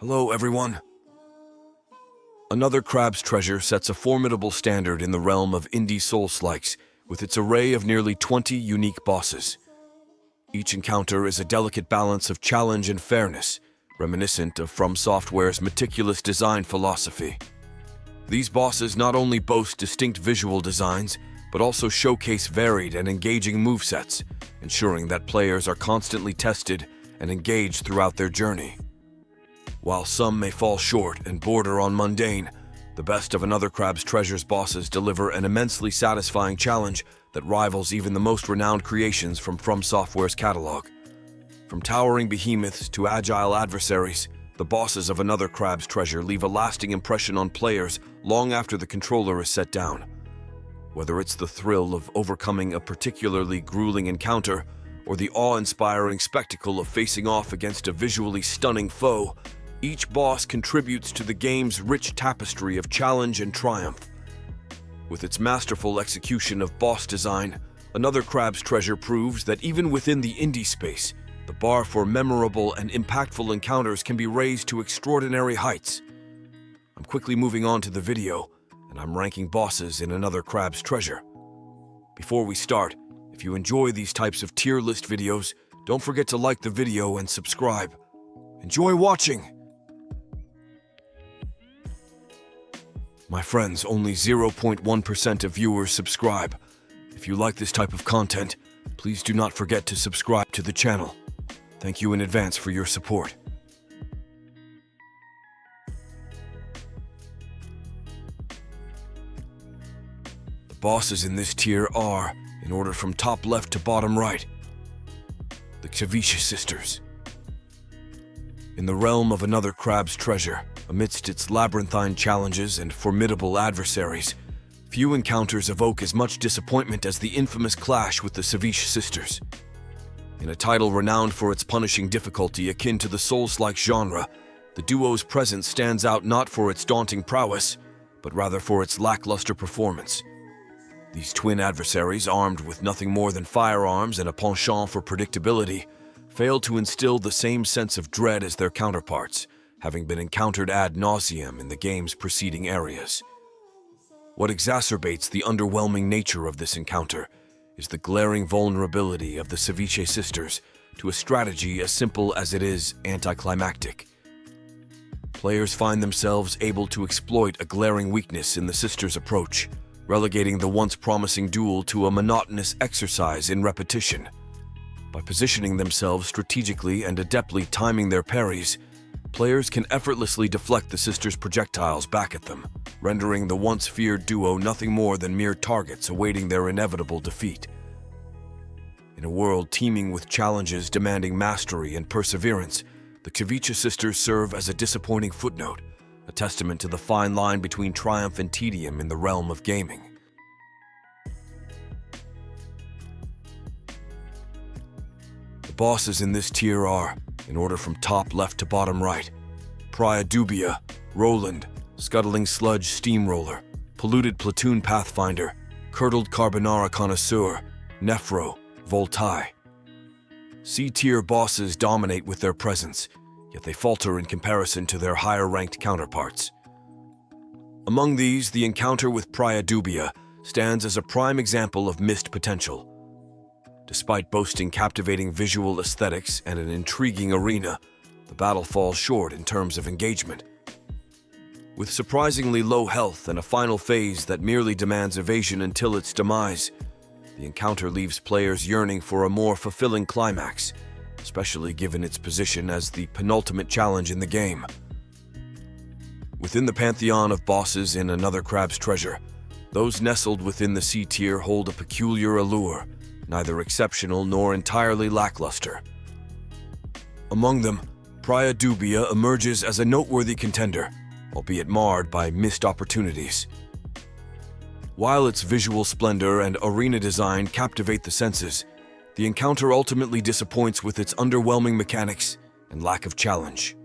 Hello, everyone. Another Crab's Treasure sets a formidable standard in the realm of indie Souls-likes, with its array of nearly 20 unique bosses. Each encounter is a delicate balance of challenge and fairness, reminiscent of From Software's meticulous design philosophy. These bosses not only boast distinct visual designs, but also showcase varied and engaging movesets, ensuring that players are constantly tested and engaged throughout their journey. While some may fall short and border on mundane, the best of Another Crab's Treasure's bosses deliver an immensely satisfying challenge that rivals even the most renowned creations from Software's catalog. From towering behemoths to agile adversaries, the bosses of Another Crab's Treasure leave a lasting impression on players long after the controller is set down. Whether it's the thrill of overcoming a particularly grueling encounter or the awe-inspiring spectacle of facing off against a visually stunning foe, each boss contributes to the game's rich tapestry of challenge and triumph. With its masterful execution of boss design, Another Crab's Treasure proves that even within the indie space, the bar for memorable and impactful encounters can be raised to extraordinary heights. I'm quickly moving on to the video, and I'm ranking bosses in Another Crab's Treasure. Before we start, if you enjoy these types of tier list videos, don't forget to like the video and subscribe. Enjoy watching! My friends, only 0.1% of viewers subscribe. If you like this type of content, please do not forget to subscribe to the channel. Thank you in advance for your support. The bosses in this tier are, in order from top left to bottom right, the Kisha Sisters. In the realm of Another Crab's Treasure, amidst its labyrinthine challenges and formidable adversaries, few encounters evoke as much disappointment as the infamous clash with the Kisha Sisters. In a title renowned for its punishing difficulty akin to the Souls-like genre, the duo's presence stands out not for its daunting prowess, but rather for its lackluster performance. These twin adversaries, armed with nothing more than firearms and a penchant for predictability, fail to instill the same sense of dread as their counterparts, having been encountered ad nauseum in the game's preceding areas. What exacerbates the underwhelming nature of this encounter is the glaring vulnerability of the Kisha Sisters to a strategy as simple as it is anticlimactic. Players find themselves able to exploit a glaring weakness in the sisters' approach, relegating the once promising duel to a monotonous exercise in repetition. By positioning themselves strategically and adeptly timing their parries, players can effortlessly deflect the sisters' projectiles back at them, rendering the once feared duo nothing more than mere targets awaiting their inevitable defeat. In a world teeming with challenges demanding mastery and perseverance, the Kisha Sisters serve as a disappointing footnote, a testament to the fine line between triumph and tedium in the realm of gaming. The bosses in this tier are, in order from top left to bottom right, Priad Duia, Roland, Scuttling Sludge Steamroller, Polluted Platoon Pathfinder, Curdled Carbonara Connoisseur, Nephro, Voltai. C-tier bosses dominate with their presence, yet they falter in comparison to their higher-ranked counterparts. Among these, the encounter with Priad Duia stands as a prime example of missed potential. Despite boasting captivating visual aesthetics and an intriguing arena, the battle falls short in terms of engagement. With surprisingly low health and a final phase that merely demands evasion until its demise, the encounter leaves players yearning for a more fulfilling climax, especially given its position as the penultimate challenge in the game. Within the pantheon of bosses in Another Crab's Treasure, those nestled within the C tier hold a peculiar allure, neither exceptional nor entirely lackluster. Among them, Priad Duia emerges as a noteworthy contender, albeit marred by missed opportunities. While its visual splendor and arena design captivate the senses, the encounter ultimately disappoints with its underwhelming mechanics and lack of challenge.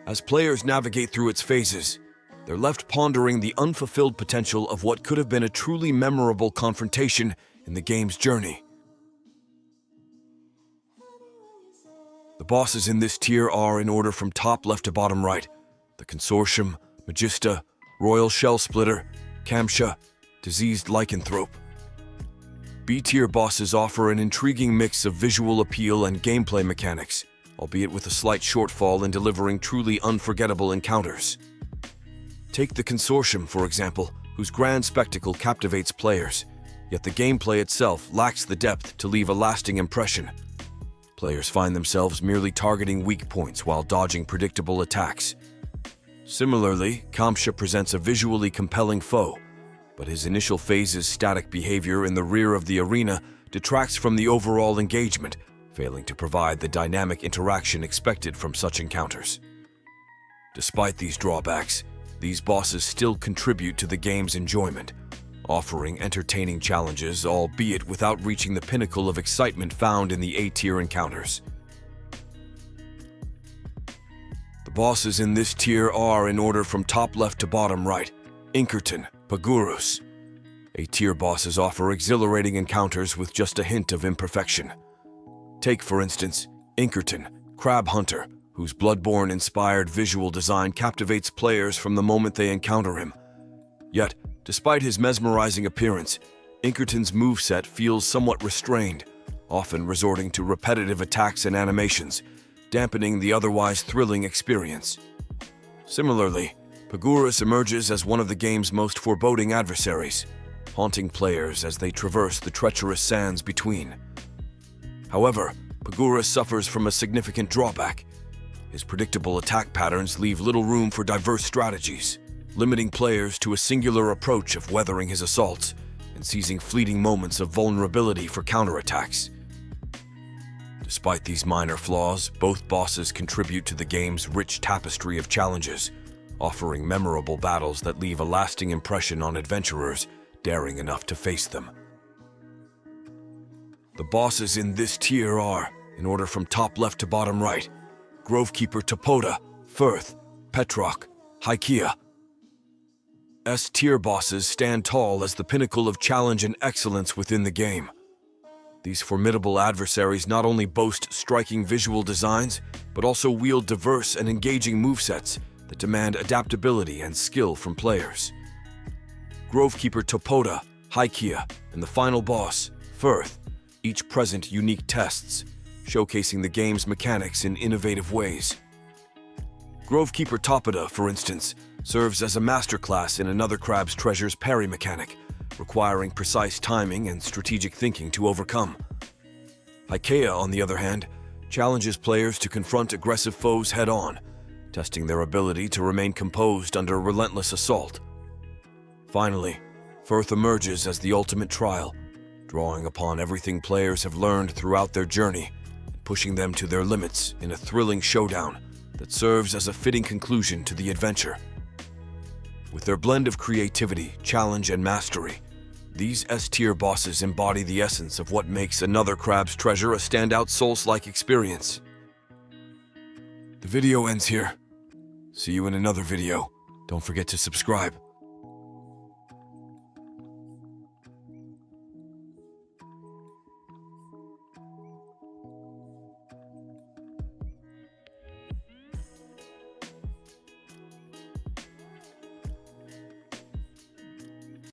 As players navigate through its phases, they're left pondering the unfulfilled potential of what could have been a truly memorable confrontation in the game's journey. The The bosses in this tier are, in order from top left to bottom right, the Consortium, Magista, Royal Shell Splitter, Kamsha, Diseased Lycanthrope. B-tier bosses offer an intriguing mix of visual appeal and gameplay mechanics, albeit with a slight shortfall in delivering truly unforgettable encounters. Take the Consortium, for example, whose grand spectacle captivates players, yet the gameplay itself lacks the depth to leave a lasting impression. Players find themselves merely targeting weak points while dodging predictable attacks. Similarly, Kamsha presents a visually compelling foe, but his initial phase's static behavior in the rear of the arena detracts from the overall engagement, failing to provide the dynamic interaction expected from such encounters. Despite these drawbacks, these bosses still contribute to the game's enjoyment, offering entertaining challenges, albeit without reaching the pinnacle of excitement found in the A-tier encounters. The bosses in this tier are, in order from top left to bottom right, Inkerton, Pagurus. A-tier bosses offer exhilarating encounters with just a hint of imperfection. Take, for instance, Inkerton, Crab Hunter, whose Bloodborne-inspired visual design captivates players from the moment they encounter him. Yet, despite his mesmerizing appearance, Inkerton's moveset feels somewhat restrained, often resorting to repetitive attacks and animations, dampening the otherwise thrilling experience. Similarly, Pagurus emerges as one of the game's most foreboding adversaries, haunting players as they traverse the treacherous sands between. However, Pagurus suffers from a significant drawback. His predictable attack patterns leave little room for diverse strategies, limiting players to a singular approach of weathering his assaults and seizing fleeting moments of vulnerability for counterattacks. Despite these minor flaws, both bosses contribute to the game's rich tapestry of challenges, offering memorable battles that leave a lasting impression on adventurers daring enough to face them. The bosses in this tier are, in order from top left to bottom right, Grovekeeper Topoda, Firth, Petrock, Hykea. S-tier bosses stand tall as the pinnacle of challenge and excellence within the game. These formidable adversaries not only boast striking visual designs, but also wield diverse and engaging movesets that demand adaptability and skill from players. Grovekeeper Topoda, Hykea, and the final boss, Firth, each present unique tests, showcasing the game's mechanics in innovative ways. Grovekeeper Topoda, for instance, serves as a masterclass in another Crab's Treasure's parry mechanic, requiring precise timing and strategic thinking to overcome. Hykea, on the other hand, challenges players to confront aggressive foes head-on, testing their ability to remain composed under relentless assault. Finally, Firth emerges as the ultimate trial, drawing upon everything players have learned throughout their journey, and pushing them to their limits in a thrilling showdown that serves as a fitting conclusion to the adventure. With their blend of creativity, challenge, and mastery, these S-tier bosses embody the essence of what makes another Crab's Treasure a standout Souls-like experience. The video ends here. See you in another video. Don't forget to subscribe.